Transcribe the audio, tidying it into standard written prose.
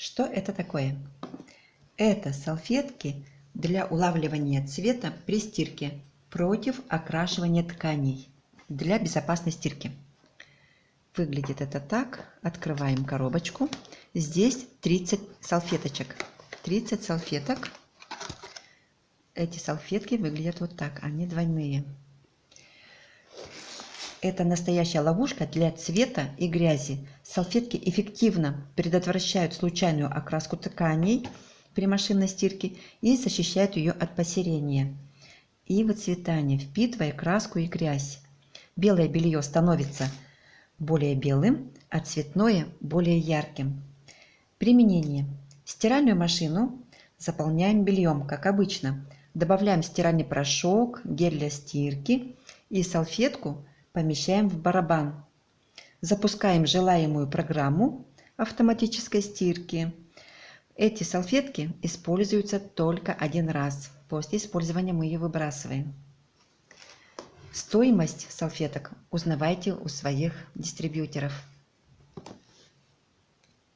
Что это такое? Это салфетки для улавливания цвета при стирке против окрашивания тканей для безопасной стирки. Выглядит это так. Открываем коробочку. Здесь 30 салфеточек. 30 салфеток. Эти салфетки выглядят вот так. Они двойные. Это настоящая ловушка для цвета и грязи. Салфетки эффективно предотвращают случайную окраску тканей при машинной стирке и защищают ее от посерения и выцветания, впитывая краску и грязь. Белое белье становится более белым, а цветное более ярким. Применение. Стиральную машину заполняем бельем, как обычно. Добавляем стиральный порошок, гель для стирки и салфетку помещаем в барабан. Запускаем желаемую программу автоматической стирки. Эти салфетки используются только один раз. После использования мы ее выбрасываем. Стоимость салфеток узнавайте у своих дистрибьюторов.